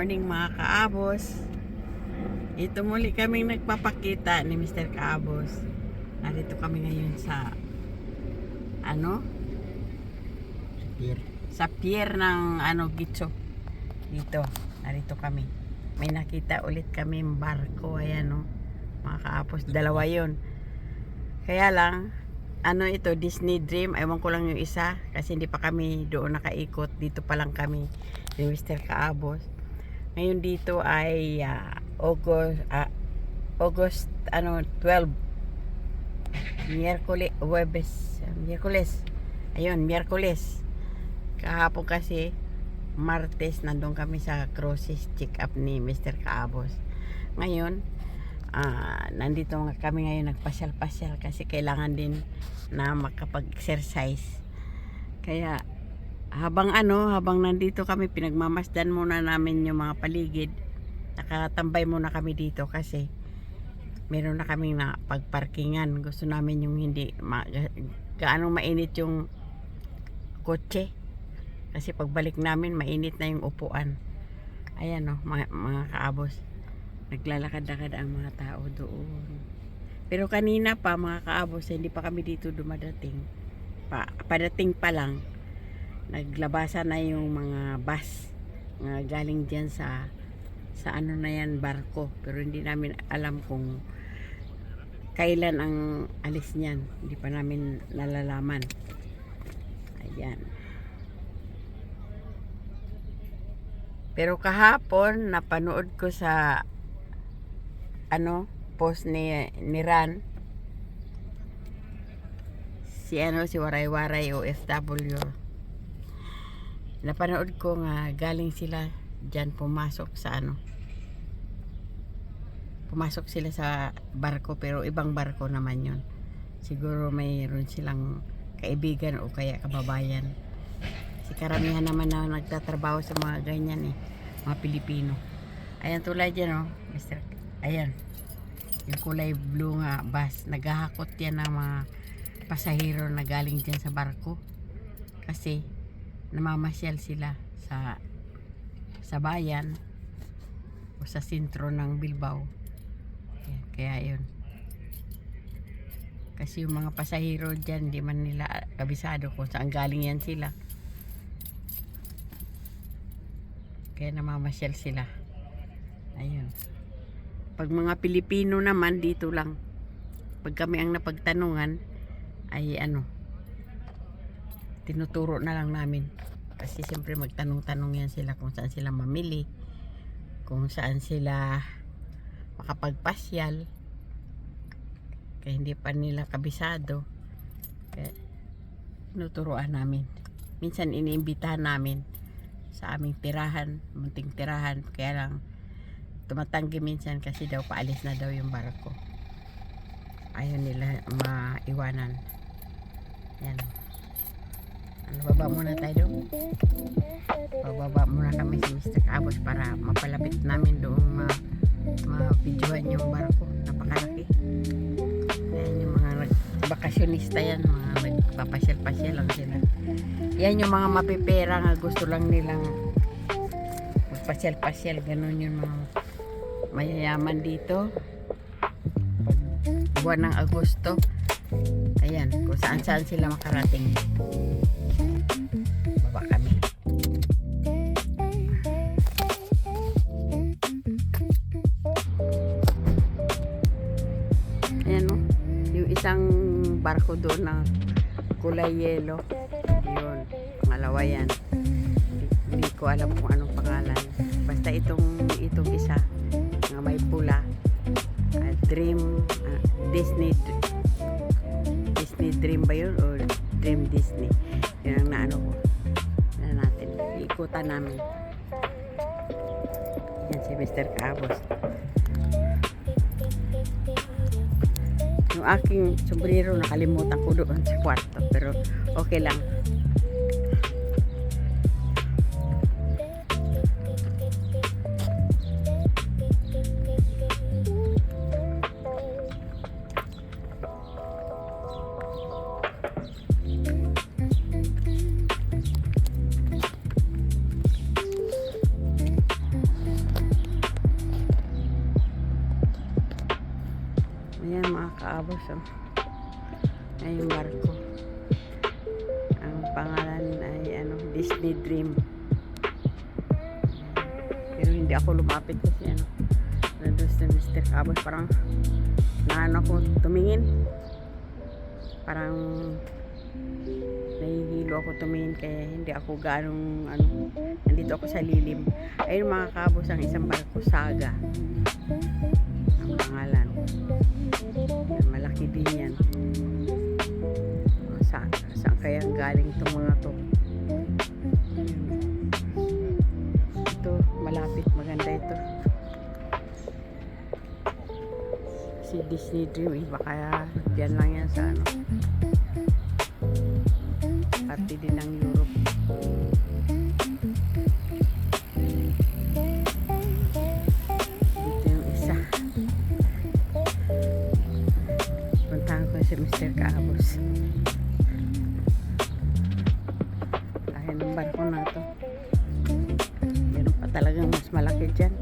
morning mga kaabos. Ito muli kaming nagpapakita ni Mr. Kaabos. Narito kami ngayon sa Pier. sa pier ng Gitso. Dito, narito kami. May nakita ulit kami barko, ayan mga kaabos, dalawa 'yon. Kaya lang ito, Disney Dream, ewan ko lang yung isa kasi hindi pa kami doon nakaikot. Dito pa lang kami ni Mr. Kaabos. Ngayon dito ay August 12, Miyerkules. Ayun, Miyerkules. Kahapon kasi Martes nandun kami sa cruises check up ni Mr. Kaabos. Ngayon nandito nga kami ngayon, nagpasyal-pasyal kasi kailangan din na makapag-exercise. Kaya habang nandito kami, pinagmamasdan muna namin yung mga paligid. Nakatambay muna kami dito kasi meron na kaming na pagparkingan. Gusto namin yung hindi gaano mainit yung kotse. Kasi pagbalik namin, mainit na yung upuan. Ayan mga kaabos. Naglalakad-lakad ang mga tao doon. Pero kanina pa mga kaabos, hindi pa kami dito dumadating. Padating pa lang, naglabasa na yung mga bus nga galing diyan sa barko, pero hindi namin alam kung kailan ang alis niyan. Hindi pa namin nalalaman. Ayan. Pero kahapon napanood ko sa post ni Ran, si Waray-Waray OFW. Napanood ko nga galing sila diyan, pumasok sila sa barko, pero ibang barko naman yun. Siguro mayroon silang kaibigan o kaya kababayan. Si karamihan naman na nagtatrabaho sa mga ganyan mga Pilipino. Ayan, tulad yan Mr. Ayan, yung kulay blue nga bus, naghahakot yan ng mga pasahero na galing dyan sa barko kasi namamasyal sila sa bayan o sa sentro ng Bilbao. Ayan, kaya yun, kasi yung mga pasahero dyan, di man nila kabisado kung saan galing yan sila, kaya namamasyal sila. Ayun. Pag mga Pilipino naman, dito lang. Pag kami ang napagtanungan, ay tinuturo na lang namin. Kasi siyempre magtanong-tanong yan sila kung saan sila mamili, kung saan sila makapagpasyal. Kaya hindi pa nila kabisado. Kaya tinuturuan namin. Minsan iniimbitahan namin sa aming tirahan, munting tirahan. Kaya lang tumatanggi minsan kasi daw paalis na daw yung barko. Ayaw nila maiwanan. Yan. Baba muna tayo doon. Bababa muna kami si Mr. Kaabos para mapalapit namin doon ma-videoan yung barko. Napakalaki. Yan yung mga bakasyonista yan, mga nagpapasyal-pasyal lang sila. Yan yung mga mapipera nga gusto lang nilang magpasyal-pasyal. Ganun yung mga mayayaman dito pag buwan ng Agosto. Ayan, kung saan-saan sila makarating. Baba kami. Ayan yung isang barko doon na kulay yelo, yun, pangalawa yan. Hindi ko alam kung anong pangalan, basta itong isa nga may pula, Disney Dream ba yun o Dream Disney, yun ang naano ko na natin, iikutan namin. Yan si Mr. Kaabos. Yung aking sombrero nakalimutan ko doon sa kwarto, pero okay lang. Ayan mga kaabos, oh. Ayan yung barko. Ang pangalan ay Disney Dream. Pero hindi ako lumapit kasi nandun si Mr. Kaabos. Parang ako tumingin. Parang nahihilo ako tumingin, kaya hindi ako ganong nandito ako sa lilim. Ayun mga kaabos, ang isang barko, Saga ang pangalan. Yan, malaki din yan. Saan kaya galing itong mga to? Ito malapit, maganda ito. Si Disney Dream, baka dyan lang yan sa parte din ng Europe. Dito yung isa. Puntahan ko si Mr. Kaabos. Dahil ng barko na to, meron pa talagang mas malaki dyan.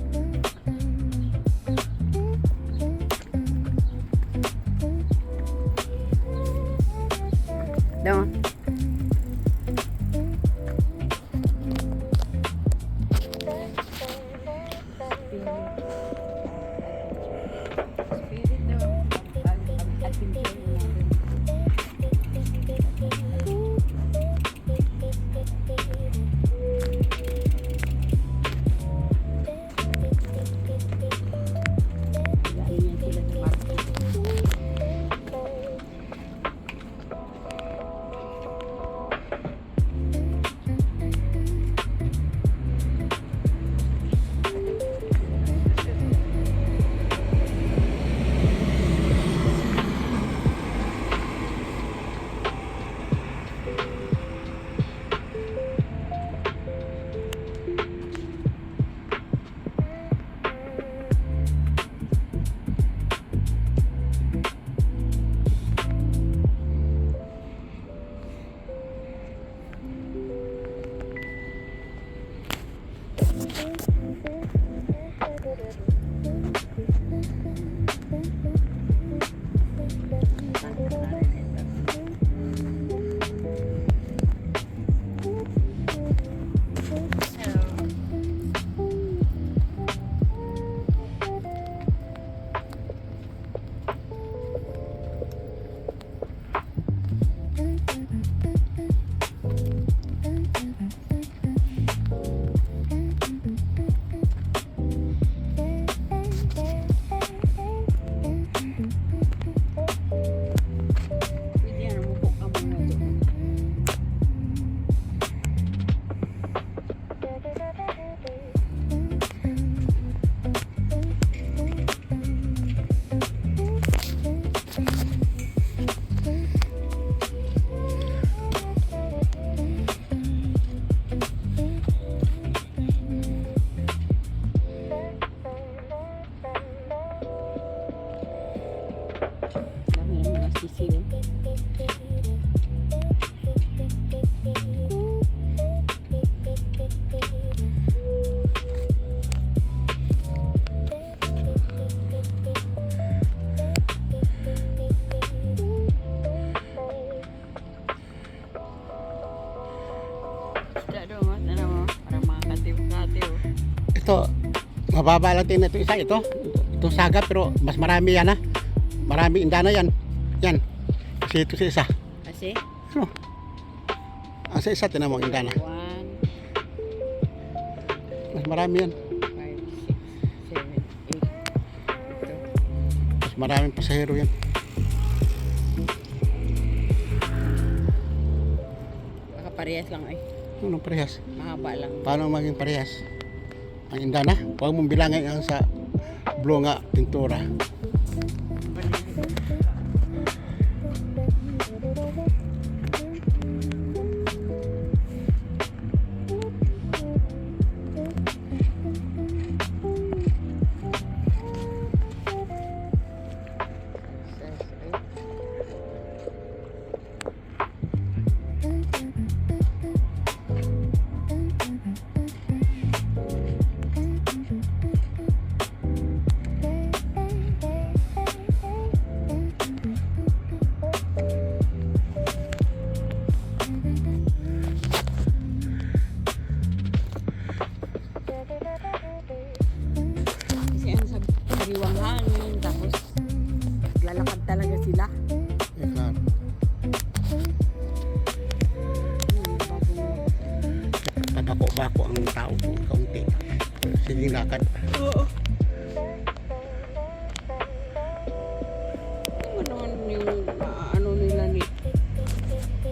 Doon. Ito, mababa lang din ito isa. Itong Saga, pero mas marami yan ha. Marami indana yan. Yan. Kasi ito sa isa. Kasi? Ano? Ang sa isa, tinan mo indana. 1, Mas marami yan. 5, 6, 7, 8. Ito. Mas maraming pasahero yan. Baka parehas lang ay. Anong parehas? Mahaba lang. Paano maging parehas? Ang indana, huwag mong bilangin ang sa blue nga pintura. sariwang hangin, tapos lalakad talaga sila. Eh, klaro. Tabako-bako ang tao po, kaunti. Sige lakad. Oo. Ano naman yung ano nila ni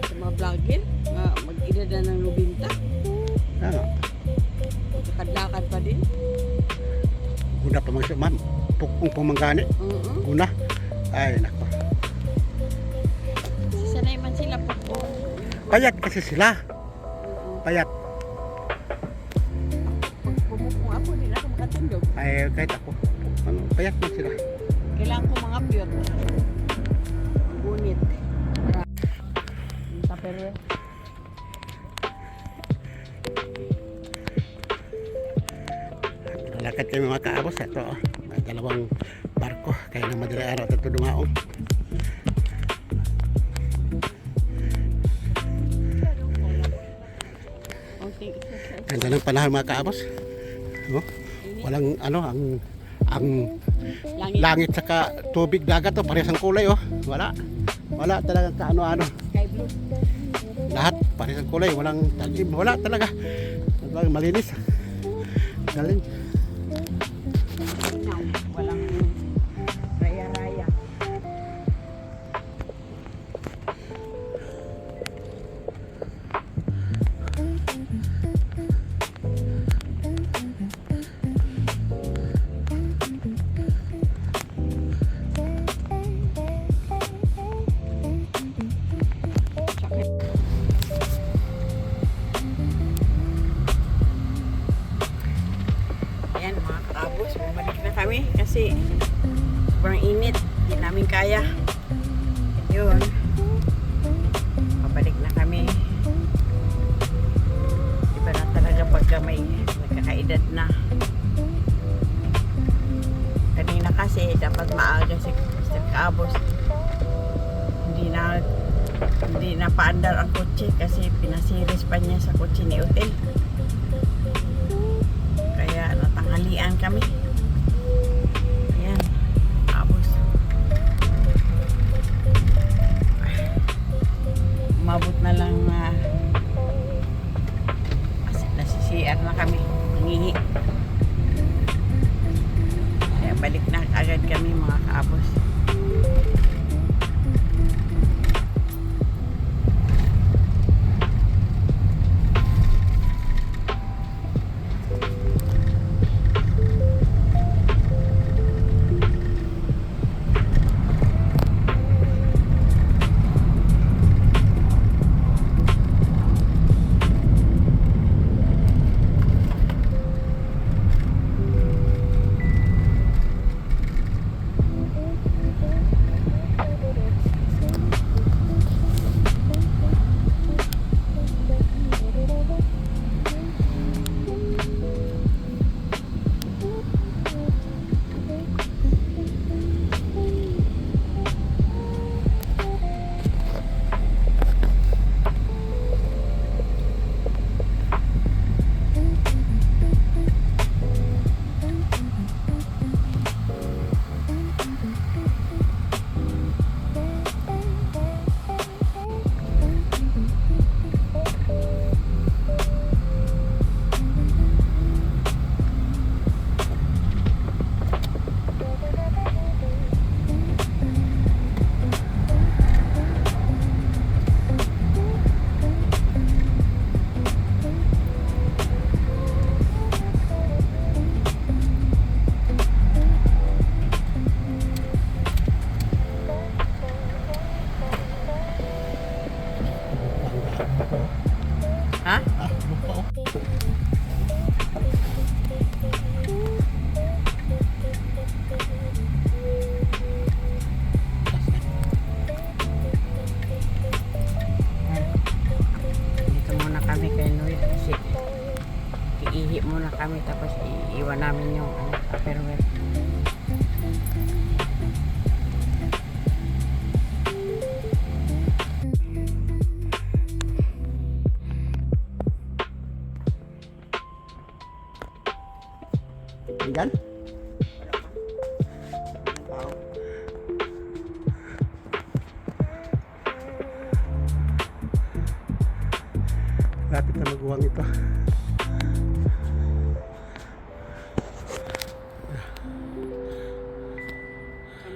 sa mga vlogger, mag-edad na ng 90, Ano? lakad-lakad pa din. Guna pa mga ma'am. Kung pumanggani. Guna. Ay, nako. Sanay man sila po. Payat kasi sila. Payat. Pag pumupong ako, hindi na ako makatindog. Ay, kahit ako. Ano, payat na sila. Kailangan ko mga pure. Gunit. Para yung tupperware. Lakad kami mga kaabos. Ito, may dalawang barko. Kaya na madali araw at ito dumaong. Okay. Ganda ng panahon mga kaabos. No? Walang ano, ang Langit. langit saka tubig dagat to, parehas ang kulay oh. Wala. Wala talagang kaano-ano. Sky blue. Lahat parehas ang kulay, walang tagim, wala talaga. Talagang malinis. Galing. Now, walang raya-raya. Ayan mga kaabos, bumalik na kami kasi sobrang init, hindi namin kaya. Yun, pabalik na kami. Iba na talaga pagka may nagkakaedad na. Kanina kasi dapat maaga si Mr. Kaabos. Hindi na paandar ang kotse kasi pinasiris pa niya sa kotse ni Otel. Kaya natanghalian kami. Ayan, Kaabos. Umabot na lang nasisiar na kami. Nangihi. Kaya balik na agad kami mga Kaabos. Ha? Dito muna kami kay Noy kasi iihi muna kami tapos iiwan namin yung tupperware. Diyan? buwang ito. Ang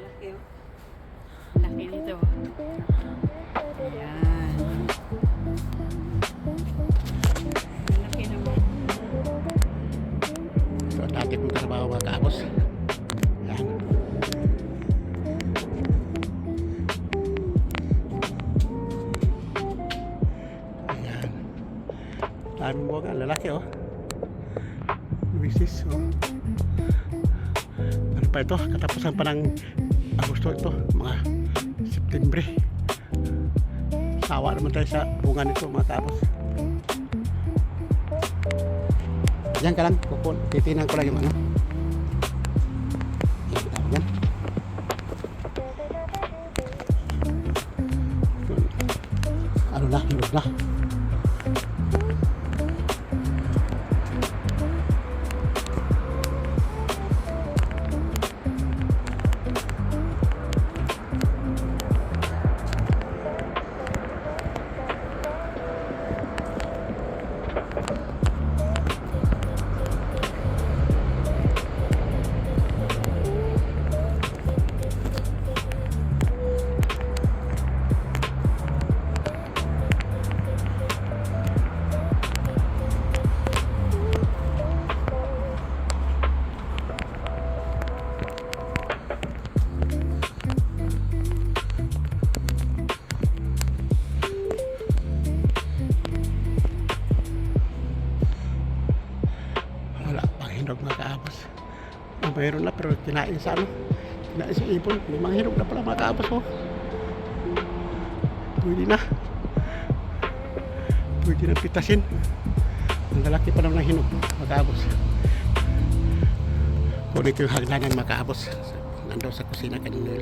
laki oh. Ang laki nito. Ayan. Ang laki naman. So, dati kong trabaho mga kaabos. Yan. Ayan. Daming buwang, lalaki oh. Luisis oh. Ano pa ito? Katapusan pa ng Agosto ito, mga Septembre. Sawa naman tayo sa bunga nito mga kaabos. Diyan ka lang, titinan ko lang yung ano. Yan. Ano na, hinog na. Wala pang hinog mga kaabos. Mayroon na pero kinain sa ano, kinain sa ibon. May mga hinog na pala mga kaabos oh. Pwede na pitasin. Ang lalaki pa naman ng hinog mga kaabos. Kunin ko yung hagdanan mga kaabos. Nandun sa kusina kanina.